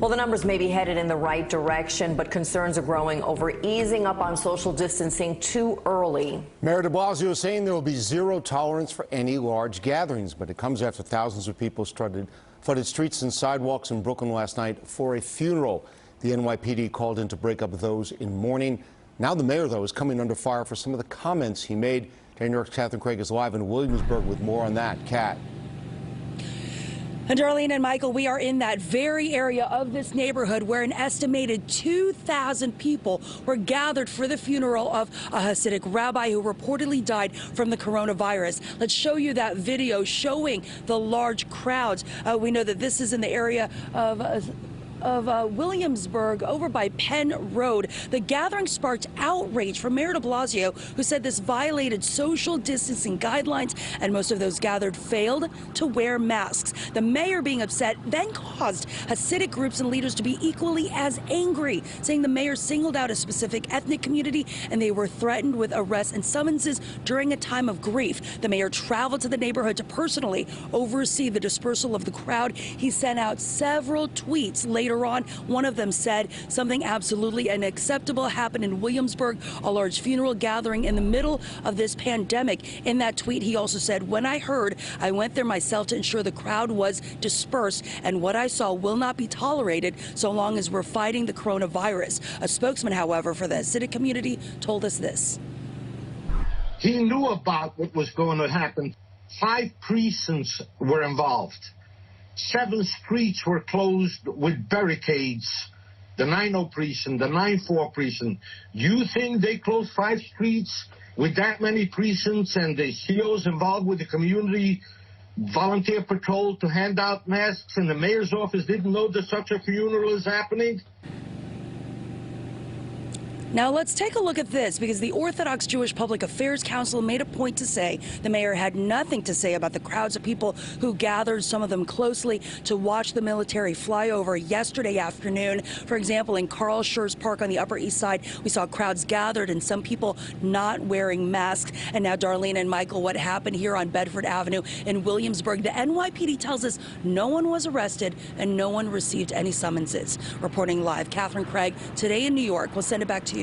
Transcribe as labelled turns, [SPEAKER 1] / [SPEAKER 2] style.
[SPEAKER 1] Well, the numbers may be headed in the right direction, but concerns are growing over easing up on social distancing too early.
[SPEAKER 2] Mayor de Blasio is saying there will be zero tolerance for any large gatherings, but it comes after thousands of people flooded streets and sidewalks in Brooklyn last night for a funeral. The NYPD called in to break up those in mourning. Now the mayor, though, is coming under fire for some of the comments he made. New York's Catherine Craig is live in Williamsburg with more on that. Kat.
[SPEAKER 3] And Darlene and Michael, we are in that very area of this neighborhood where an estimated 2,000 people were gathered for the funeral of a Hasidic rabbi who reportedly died from the coronavirus. Let's show you that video showing the large crowds. We know that this is in the area of Williamsburg over by Penn Road. The gathering sparked outrage from Mayor de Blasio, who said this violated social distancing guidelines, and most of those gathered failed to wear masks. The mayor, being upset, then caused Hasidic groups and leaders to be equally as angry, saying the mayor singled out a specific ethnic community and they were threatened with arrests and summonses during a time of grief. The mayor traveled to the neighborhood to personally oversee the dispersal of the crowd. He sent out several tweets later on. One of them said something absolutely unacceptable happened in Williamsburg, a large funeral gathering in the middle of this pandemic. In that tweet, he also said, "When I heard, I went there myself to ensure the crowd was dispersed, and what I saw will not be tolerated so long as we're fighting the coronavirus." A spokesman, however, for the Hasidic community told us this.
[SPEAKER 4] He knew about what was going to happen. 5 precincts were involved. 7 streets were closed with barricades. The 9-0 precinct, the 9-4 precinct. You think they closed 5 streets with that many precincts and the CEOs involved with the community volunteer patrol to hand out masks, and the mayor's office didn't know that such a funeral is happening?
[SPEAKER 3] Now let's take a look at this, because the Orthodox Jewish Public Affairs Council made a point to say the mayor had nothing to say about the crowds of people who gathered, some of them closely, to watch the military flyover yesterday afternoon. For example, in Carl Schurz Park on the Upper East Side, we saw crowds gathered and some people not wearing masks. And now, Darlene and Michael, what happened here on Bedford Avenue in Williamsburg? The NYPD tells us no one was arrested and no one received any summonses. Reporting live, Catherine Craig, Today in New York. We'll send it back to you.